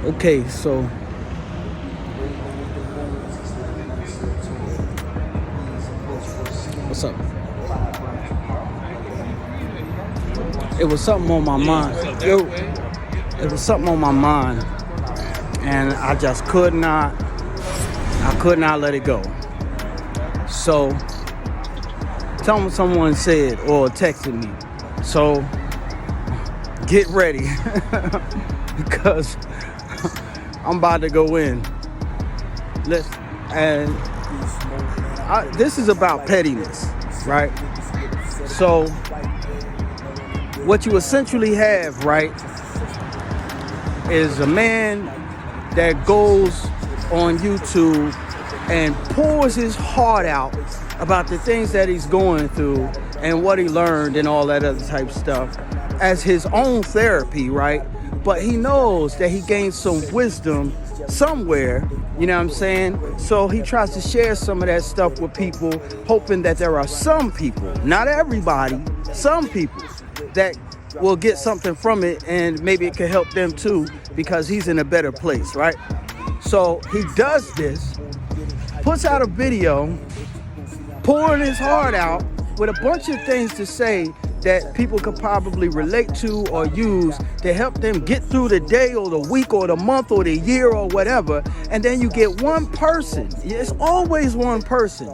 Okay, so what's up? It was something on my mind. It was something on my mind, and I just could not let it go. So someone said or texted me. So get ready because I'm about to go in. This is about pettiness, right? So what you essentially have, right, is a man that goes on YouTube and pours his heart out about the things that he's going through and what he learned and all that other type of stuff as his own therapy, right? But he knows that he gained some wisdom somewhere, you know what I'm saying? So he tries to share some of that stuff with people, hoping that there are some people, not everybody, some people that will get something from it, and maybe it can help them too, because he's in a better place, right? So he does this, puts out a video, pouring his heart out with a bunch of things to say that people could probably relate to or use to help them get through the day or the week or the month or the year or whatever. And then you get one person, it's always one person,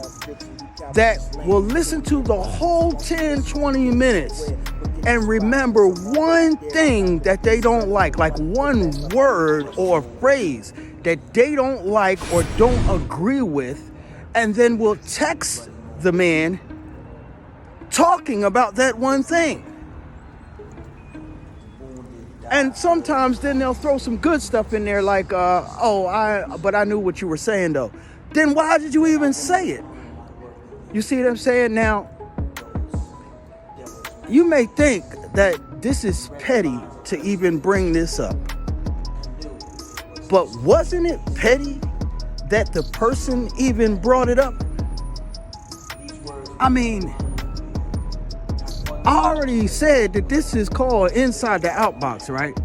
that will listen to the whole 10, 20 minutes and remember one thing that they don't like one word or phrase that they don't like or don't agree with, and then will text the man talking about that one thing. And sometimes then they'll throw some good stuff in there like, but I knew what you were saying though. Then why did you even say it? You see what I'm saying? Now, you may think that this is petty to even bring this up. But wasn't it petty that the person even brought it up? I mean, I already said that this is called Inside the Outbox, right?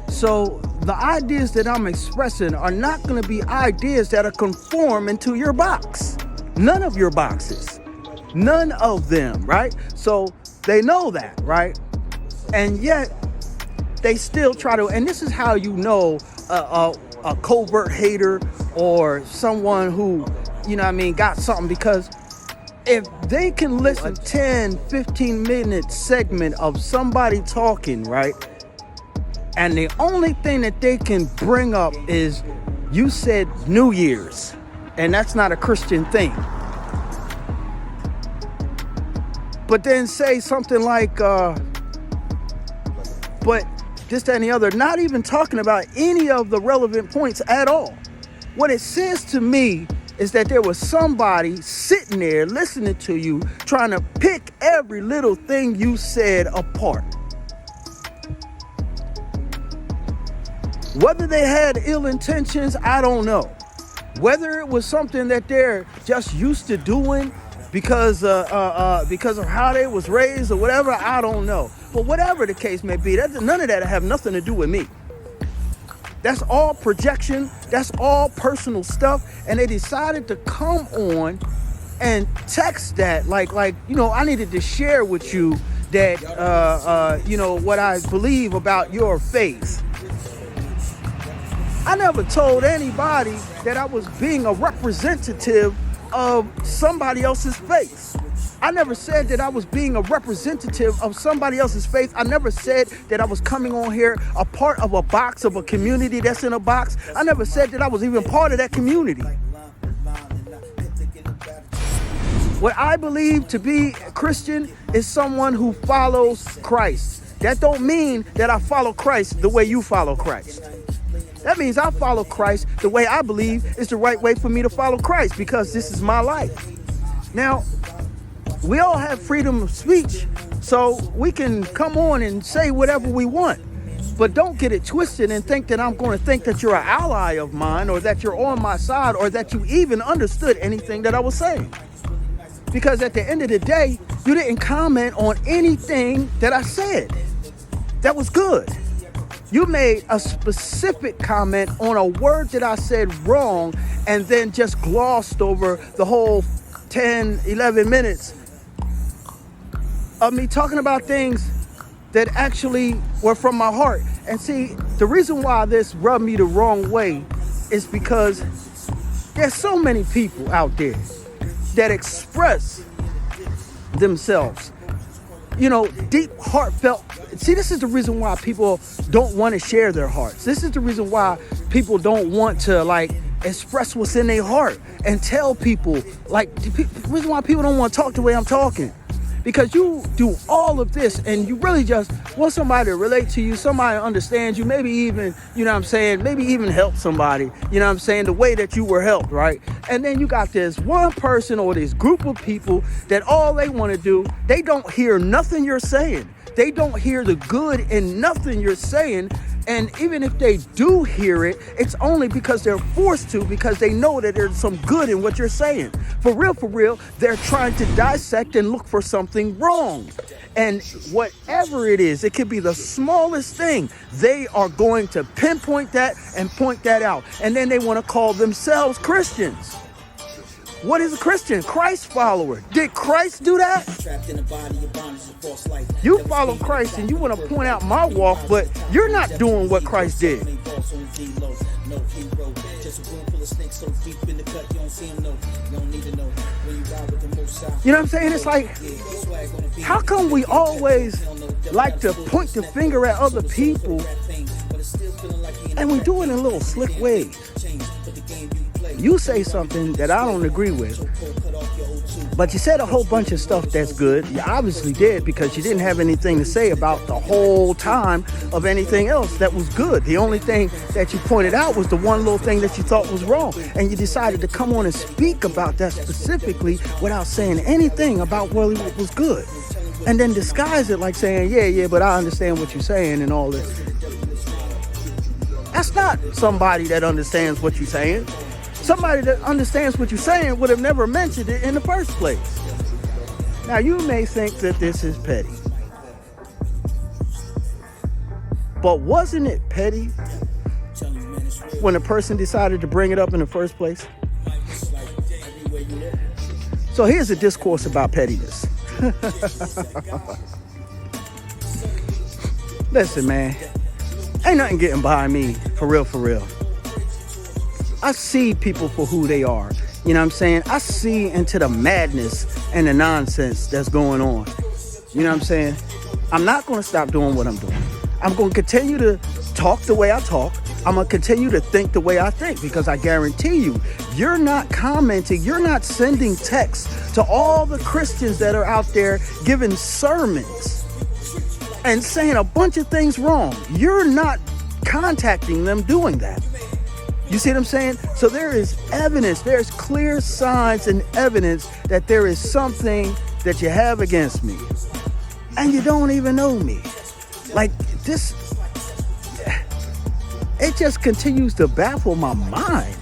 So the ideas that I'm expressing are not going to be ideas that are conform into your box. None of your boxes. None of them, right? So they know that, right? And yet they still try to, and this is how you know a covert hater or someone who, you know what I mean, got something, because if they can listen 10, 15-minute segment of somebody talking, right? And the only thing that they can bring up is you said New Year's, and that's not a Christian thing. But then say something like, but this, that, and the other, not even talking about any of the relevant points at all. What it says to me is that there was somebody sitting there listening to you, trying to pick every little thing you said apart. Whether they had ill intentions, I don't know. Whether it was something that they're just used to doing because of how they was raised or whatever, I don't know. But whatever the case may be, none of that have nothing to do with me. That's all projection. That's all personal stuff. And they decided to come on and text that like, you know, I needed to share with you that, you know, what I believe about your faith. I never told anybody that I was being a representative of somebody else's faith. I never said that I was being a representative of somebody else's faith. I never said that I was coming on here a part of a box of a community that's in a box. I never said that I was even part of that community. What I believe to be a Christian is someone who follows Christ. That don't mean that I follow Christ the way you follow Christ. That means I follow Christ the way I believe is the right way for me to follow Christ, because this is my life. Now, we all have freedom of speech, so we can come on and say whatever we want. But don't get it twisted and think that I'm going to think that you're an ally of mine, or that you're on my side, or that you even understood anything that I was saying. Because at the end of the day, you didn't comment on anything that I said that was good. You made a specific comment on a word that I said wrong and then just glossed over the whole 10, 11 minutes of me talking about things that actually were from my heart. And see, the reason why this rubbed me the wrong way is because there's so many people out there that express themselves, deep, heartfelt. See, this is the reason why people don't want to share their hearts. This is the reason why people don't want to express what's in their heart and tell people. The reason why people don't want to talk the way I'm talking, because you do all of this and you really just want somebody to relate to you, somebody to understand you, maybe even, maybe even help somebody, the way that you were helped, right? And then you got this one person or this group of people that all they want to do, they don't hear nothing you're saying. They don't hear the good in nothing you're saying. And even if they do hear it, it's only because they're forced to, because they know that there's some good in what you're saying. For real, they're trying to dissect and look for something wrong. And whatever it is, it could be the smallest thing. They are going to pinpoint that and point that out. And then they want to call themselves Christians. What is a Christian? Christ follower. Did Christ do that? You follow Christ and you want to point out my walk, but you're not doing what Christ did. You know what I'm saying? It's like, how come we always like to point the finger at other people and we do it in little slick ways? You say something that I don't agree with, but you said a whole bunch of stuff that's good. You obviously did, because you didn't have anything to say about the whole time of anything else that was good. The only thing that you pointed out was the one little thing that you thought was wrong, and you decided to come on and speak about that specifically without saying anything about what was good, and then disguise it like saying, yeah, but I understand what you're saying and all this. That's not somebody that understands what you're saying. Somebody that understands what you're saying would have never mentioned it in the first place. Now, you may think that this is petty, but wasn't it petty when a person decided to bring it up in the first place? So here's a discourse about pettiness. Listen, man, ain't nothing getting by me, for real. I see people for who they are. You know what I'm saying? I see into the madness and the nonsense that's going on. You know what I'm saying? I'm not going to stop doing what I'm doing. I'm going to continue to talk the way I talk. I'm going to continue to think the way I think, because I guarantee you, you're not commenting, you're not sending texts to all the Christians that are out there giving sermons and saying a bunch of things wrong. You're not contacting them doing that. You see what I'm saying? So there is evidence, there's clear signs and evidence that there is something that you have against me. And you don't even know me. Like this, it just continues to baffle my mind.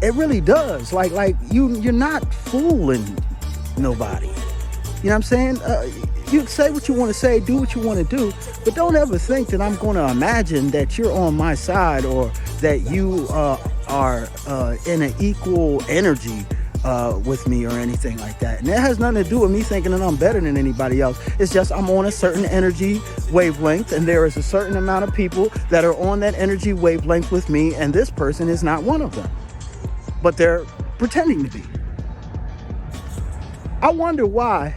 It really does. Like you're not fooling nobody. You know what I'm saying? You say what you want to say, do what you want to do, but don't ever think that I'm going to imagine that you're on my side or that you are in an equal energy with me or anything like that. And that has nothing to do with me thinking that I'm better than anybody else. It's just I'm on a certain energy wavelength, and there is a certain amount of people that are on that energy wavelength with me, and this person is not one of them. But they're pretending to be. I wonder why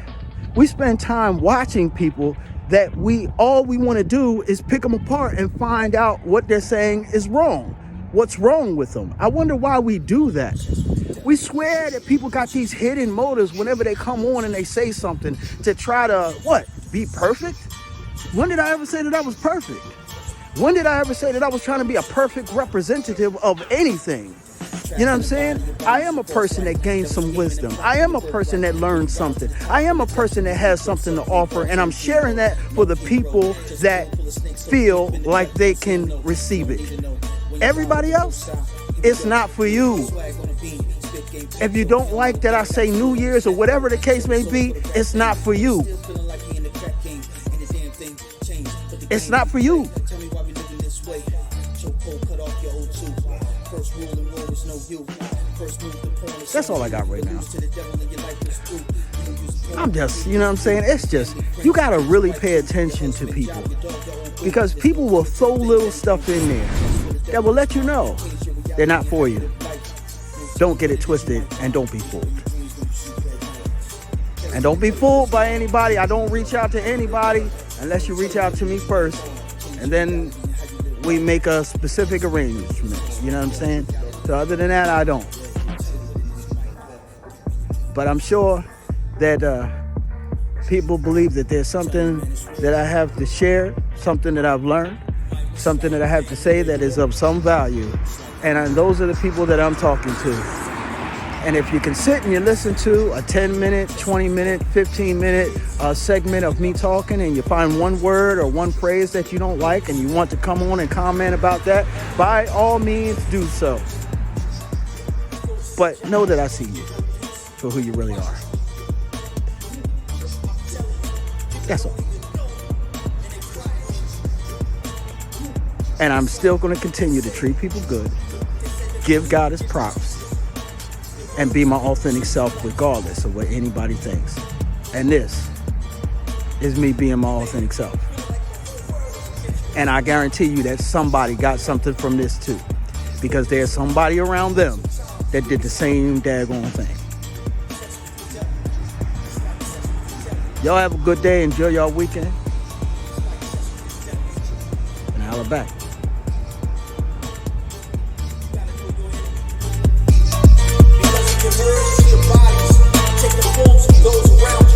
we spend time watching people that all we want to do is pick them apart and find out what they're saying is wrong. What's wrong with them? I wonder why we do that. We swear that people got these hidden motives whenever they come on and they say something to try to, be perfect? When did I ever say that I was perfect? When did I ever say that I was trying to be a perfect representative of anything? You know what I'm saying? I am a person that gains some wisdom. I am a person that learns something. I am a person that has something to offer, and I'm sharing that for the people that feel like they can receive it. Everybody else, it's not for you. If you don't like that I say New Year's or whatever the case may be, it's not for you. It's not for you. That's all I got right now. I'm just, you know what I'm saying? It's just, you got to really pay attention to people, because people will throw little stuff in there that will let you know they're not for you. Don't get it twisted, and don't be fooled. And don't be fooled by anybody. I don't reach out to anybody unless you reach out to me first, and then we make a specific arrangement. You know what I'm saying? So other than that, I don't. But I'm sure that people believe that there's something that I have to share, something that I've learned, something that I have to say that is of some value. And those are the people that I'm talking to. And if you can sit and you listen to a 10-minute, 20-minute, 15-minute segment of me talking, and you find one word or one phrase that you don't like and you want to come on and comment about that, by all means do so. But know that I see you for who you really are. That's all. And I'm still going to continue to treat people good, give God his props, and be my authentic self regardless of what anybody thinks. And this is me being my authentic self. And I guarantee you that somebody got something from this too, because there's somebody around them that did the same daggone thing. Y'all have a good day. Enjoy y'all weekend. And holla back. Take the forms of those around you.